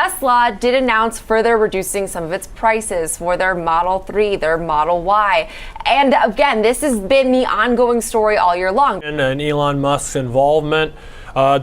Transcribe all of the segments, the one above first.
Tesla did announce further reducing some of its prices for their Model 3, their Model Y. And again, this has been the ongoing story all year long. And Elon Musk's involvement.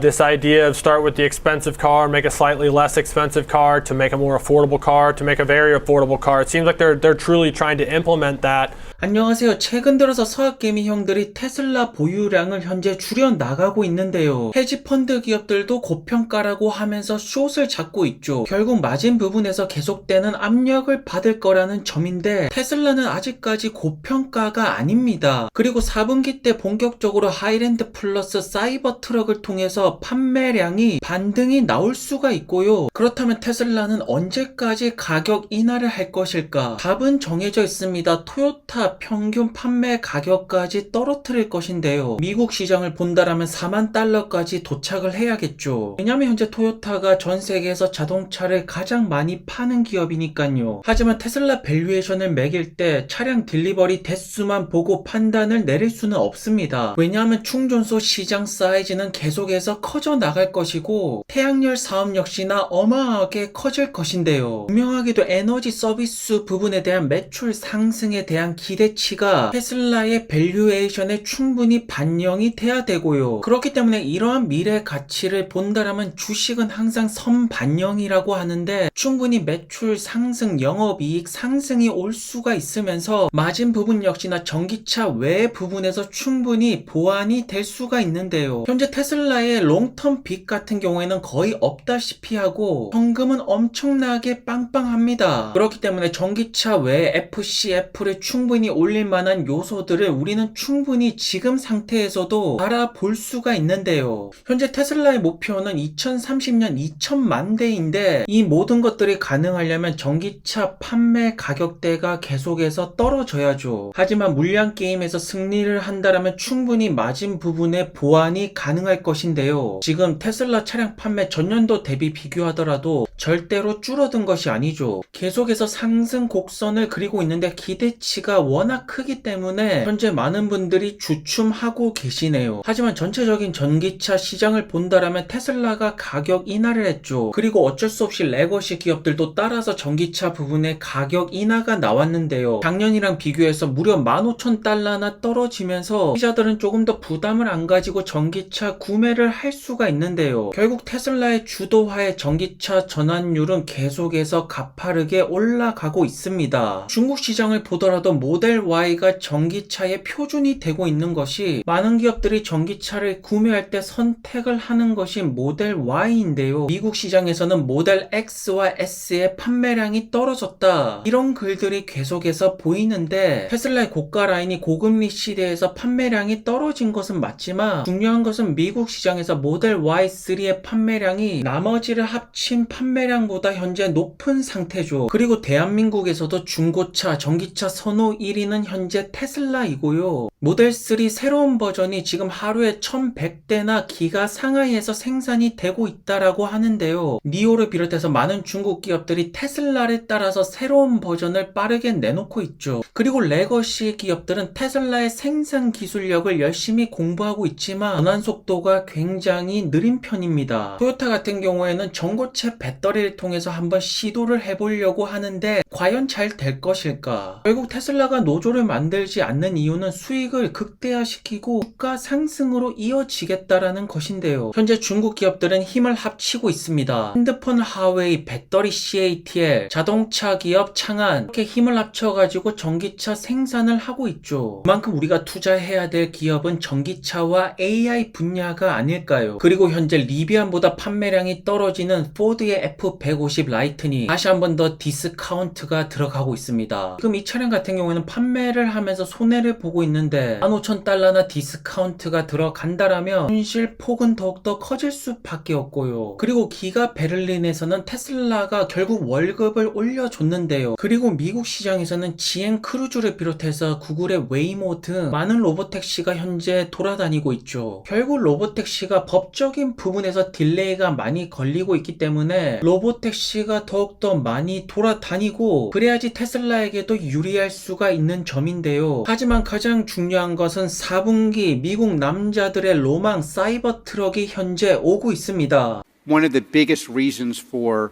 This idea of start with the expensive car, make a slightly less expensive car, to make a more affordable car, to make a very affordable car. It seems like they're truly trying to implement that. 안녕하세요. 최근 들어서 서학개미 형들이 테슬라 보유량을 현재 줄여나가고 있는데요. 헤지펀드 기업들도 고평가라고 하면서 숏을 잡고 있죠. 결국 마진 부분에서 계속되는 압력을 받을 거라는 점인데 테슬라는 아직까지 고평가가 아닙니다. 그리고 4분기 때 본격적으로 하이랜드 플러스 사이버 트럭을 통해서 판매량이 반등이 나올 수가 있고요. 그렇다면 테슬라는 언제까지 가격 인하를 할 것일까? 답은 정해져 있습니다. 토요타 평균 판매 가격까지 떨어뜨릴 것인데요. 미국 시장을 본다라면 4만 달러까지 도착을 해야겠죠. 왜냐면 현재 토요타가 전 세계에서 자동차를 가장 많이 파는 기업이니까요. 하지만 테슬라 밸류에이션을 매길 때 차량 딜리버리 대수만 보고 판단을 내릴 수는 없습니다. 왜냐하면 충전소 시장 사이즈는 계속해서 커져 나갈 것이고 태양열 사업 역시나 어마어마하게 커질 것인데요. 분명하게도 에너지 서비스 부분에 대한 매출 상승에 대한 기대치가 테슬라의 밸류에이션에 충분히 반영이 돼야 되고요. 그렇기 때문에 이러한 미래 가치를 본다라면 주식은 항상 선반영이라고 하는데 충분히 매출 상승, 영업이익 상승이 올 수가 있으면서 마진 부분 역시나 전기차 외 부분에서 충분히 보완이 될 수가 있는데요. 현재 테슬라의 롱텀 빚 같은 경우에는 거의 없다시피 하고 현금은 엄청나게 빵빵합니다. 그렇기 때문에 전기차 외 FCF를 충분히 올릴 만한 요소들을 우리는 충분히 지금 상태에서도 알아볼 수가 있는데요. 현재 테슬라의 목표는 2030년 2천만 대인데 이 모든 것들이 가능하려면 전기차 판매 가격대가 계속해서 떨어져야죠. 하지만 물량 게임에서 승리를 한다면 충분히 마진 부분에 보완이 가능할 것인데요. 지금 테슬라 차량 판매 전년도 대비 비교하더라도 절대로 줄어든 것이 아니죠. 계속해서 상승 곡선을 그리고 있는데 기대치가 워낙 크기 때문에 현재 많은 분들이 주춤하고 계시네요. 하지만 전체적인 전기차 시장을 본다라면 테슬라가 가격 인하를 했죠. 그리고 어쩔 수 없이 레거시 기업들도 따라서 전기차 부분에 가격 인하가 나왔는데요. 작년이랑 비교해서 무려 15,000달러나 떨어지면서 소비자들은 조금 더 부담을 안 가지고 전기차 구매를 할 수가 있는데요. 결국 테슬라의 주도하에 전기차 전환율은 계속해서 가파르게 올라가고 있습니다. 중국 시장을 보더라도 모델 Y가 전기차의 표준이 되고 있는 것이 많은 기업들이 전기차를 구매할 때 선택을 하는 것이 모델 Y인데요. 미국 시장에서는 모델 X와 S의 판매량이 떨어졌다. 이런 글들이 계속해서 보이는데 테슬라의 고가 라인이 고금리 시대에서 판매량이 떨어진 것은 맞지만 중요한 것은 미국 시장에서 모델 Y3의 판매량이 나머지를 합친 판매량보다 현재 높은 상태죠. 그리고 대한민국에서도 중고차, 전기차 선호 1위는 현재 테슬라이고요. 모델 3 새로운 버전이 지금 하루에 1100대나 기가 상하이에서 생산이 되고 있다라고 하는데요. 니오를 비롯해서 많은 중국 기업들이 테슬라를 따라서 새로운 버전을 빠르게 내놓고 있죠. 그리고 레거시 기업들은 테슬라의 생산 기술력을 열심히 공부하고 있지만 전환 속도가 굉장히 느린 편입니다. 토요타 같은 경우에는 전고체 배터리를 통해서 한번 시도를 해보려고 하는데 과연 잘 될 것일까? 결국 테슬라가 노조를 만들지 않는 이유는 수익을 극대화시키고 주가 상승으로 이어지겠다라는 것인데요. 현재 중국 기업들은 힘을 합치고 있습니다. 핸드폰 하웨이, 배터리 CATL, 자동차 기업 창안 이렇게 힘을 합쳐가지고 전기차 생산을 하고 있죠. 그만큼 우리가 투자해야 될 기업은 전기차와 AI 분야가 아닐까요? 그리고 현재 리비안보다 판매량이 떨어지는 포드의 F150 라이트닝 다시 한번 더 디스카운트가 들어가고 있습니다. 지금 이 차량 같은 경우에는 판매를 하면서 손해를 보고 있는데 15,000달러나 디스카운트가 들어간다라면 손실 폭은 더욱더 커질 수밖에 없고요. 그리고 기가 베를린에서는 테슬라가 결국 월급을 올려줬는데요. 그리고 미국 시장에서는 지행 크루즈를 비롯해서 구글의 웨이모 등 많은 로보택시가 현재 돌아다니고 있죠. 결국 로보택시가 법적인 부분에서 딜레이가 많이 걸리고 있기 때문에 로보택시가 더욱더 많이 돌아다니고 그래야지 테슬라에게도 유리할 수가 있는 점인데요. 하지만 가장 중요한 것은 4분기 미국 남자들의 로망 사이버 트럭이 현재 오고 있습니다. One of the biggest reasons for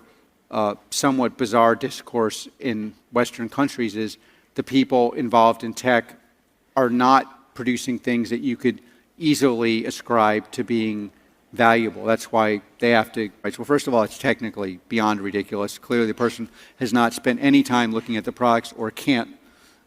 somewhat bizarre discourse in Western countries is the people involved in tech are not producing things that you could easily ascribe to being valuable. That's why they have to. Right, well, first of all, it's technically beyond ridiculous. Clearly, the person has not spent any time looking at the products or can't,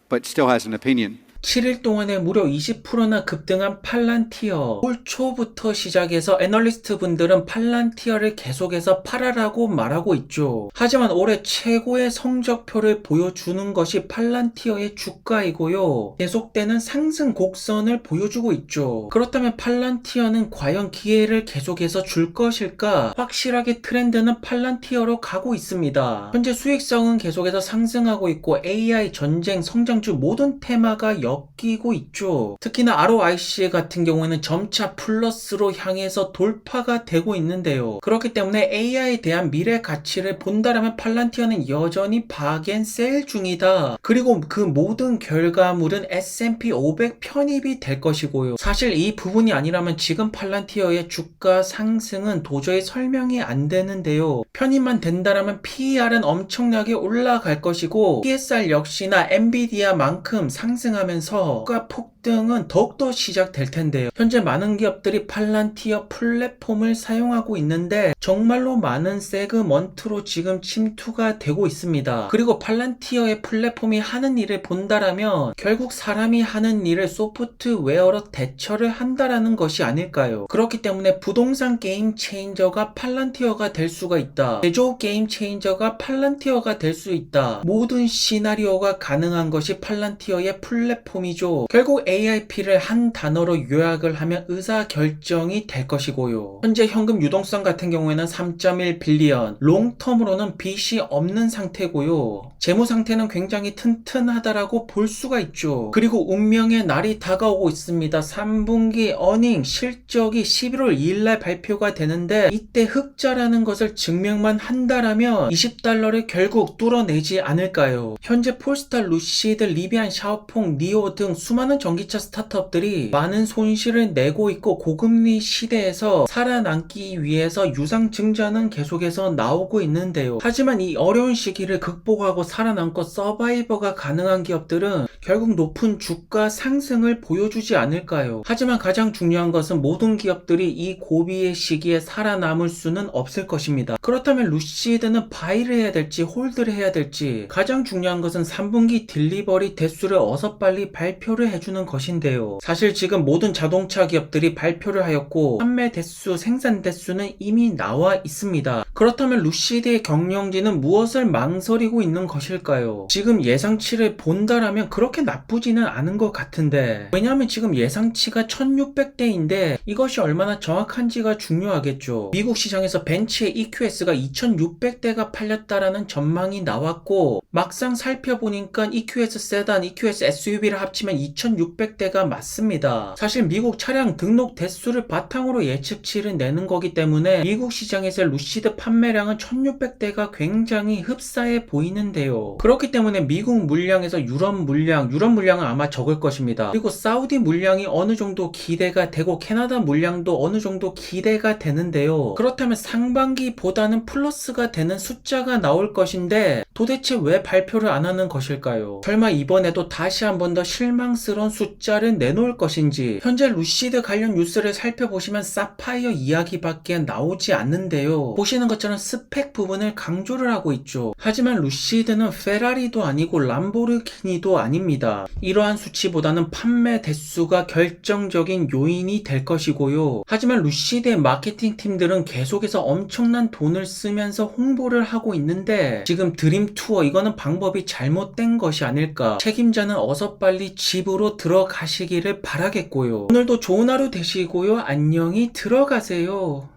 but still has an opinion. 7일 동안에 무려 20%나 급등한 팔란티어. 올 초부터 시작해서 애널리스트 분들은 팔란티어를 계속해서 팔아라고 말하고 있죠. 하지만 올해 최고의 성적표를 보여주는 것이 팔란티어의 주가이고요. 계속되는 상승 곡선을 보여주고 있죠. 그렇다면 팔란티어는 과연 기회를 계속해서 줄 것일까? 확실하게 트렌드는 팔란티어로 가고 있습니다. 현재 수익성은 계속해서 상승하고 있고 AI, 전쟁, 성장주 모든 테마가 엮이고 있죠. 특히나 ROIC 같은 경우에는 점차 플러스로 향해서 돌파가 되고 있는데요. 그렇기 때문에 AI에 대한 미래 가치를 본다라면 팔란티어는 여전히 박앤셀 중이다. 그리고 그 모든 결과물은 S&P 500 편입이 될 것이고요. 사실 이 부분이 아니라면 지금 팔란티어의 주가 상승은 도저히 설명이 안 되는데요. 편입만 된다라면 PER은 엄청나게 올라갈 것이고 TSR 역시나 엔비디아만큼 상승하면서 주가 폭등은 더욱더 시작될 텐데요. 현재 많은 기업들이 팔란티어 플랫폼을 사용하고 있는데 정말로 많은 세그먼트로 지금 침투가 되고 있습니다. 그리고 팔란티어의 플랫폼이 하는 일을 본다라면 결국 사람이 하는 일을 소프트웨어로 대처를 한다라는 것이 아닐까요? 그렇기 때문에 부동산 게임 체인저가 팔란티어가 될 수가 있다. 제조 게임 체인저가 팔란티어가 될 수 있다. 모든 시나리오가 가능한 것이 팔란티어의 플랫폼이죠. 결국 AIP를 한 단어로 요약을 하면 의사결정이 될 것이고요. 현재 현금 유동성 같은 경우에는 3.1 빌리언, 롱텀으로는 빚이 없는 상태고요. 재무 상태는 굉장히 튼튼하다라고 볼 수가 있죠. 그리고 운명의 날이 다가오고 있습니다. 3분기 어닝 실적이 11월 2일날 발표가 되는데 이때 흑자라는 것을 증명만 한다라면 $20를 결국 뚫어내지 않을까요? 현재 폴스타, 루시드, 리비안, 샤오퐁, 니오 등 수많은 전기차 스타트업들이 많은 손실을 내고 있고 고금리 시대에서 살아남기 위해서 유상증자는 계속해서 나오고 있는데요. 하지만 이 어려운 시기를 극복하고 살아남고 서바이버가 가능한 기업들은 결국 높은 주가 상승을 보여주지 않을까요? 하지만 가장 중요한 것은 모든 기업들이 이 고비의 시기에 살아남을 수는 없을 것입니다. 그렇다면 루시드는 바이를 해야 될지 홀드를 해야 될지 가장 중요한 것은 3분기 딜리버리 대수를 어서 빨리 발표를 해주는 것인데요. 사실 지금 모든 자동차 기업들이 발표를 하였고 판매 대수, 생산 대수는 이미 나와 있습니다. 그렇다면 루시드의 경영진은 무엇을 망설이고 있는 것일까요? 지금 예상치를 본다라면 그렇게 나쁘지는 않은 것 같은데 왜냐하면 지금 예상치가 1600대인데 이것이 얼마나 정확한지가 중요하겠죠. 미국 시장에서 벤츠의 EQS가 2600대가 팔렸다라는 전망이 나왔고 막상 살펴보니까 EQS 세단, EQS SUV를 합치면 2600대가 맞습니다. 사실 미국 차량 등록 대수를 바탕으로 예측치를 내는 거기 때문에 미국 시장에서 루시드 판매량은 1600대가 굉장히 흡사해 보이는데요. 그렇기 때문에 미국 물량에서 유럽 물량은 아마 적을 것입니다. 그리고 사우디 물량이 어느 정도 기대가 되고 캐나다 물량도 어느 정도 기대가 되는데요. 그렇다면 상반기보다는 플러스가 되는 숫자가 나올 것인데 도대체 왜 발표를 안 하는 것일까요? 설마 이번에도 다시 한 번 더 실망스러운 숫자를 내놓을 것인지. 현재 루시드 관련 뉴스를 살펴보시면 사파이어 이야기밖에 나오지 않는데요. 보시는 것처럼 스펙 부분을 강조를 하고 있죠. 하지만 루시드는 페라리도 아니고 람보르기니도 아닙니다. 이러한 수치보다는 판매 대수가 결정적인 요인이 될 것이고요. 하지만 루시드의 마케팅 팀들은 계속해서 엄청난 돈을 쓰면서 홍보를 하고 있는데 지금 드림 투어 이거는 방법이 잘못된 것이 아닐까. 책임자는 어서 빨리 집으로 들어가시기를 바라겠고요. 오늘도 좋은 하루 되시고요. 안녕히 들어가세요.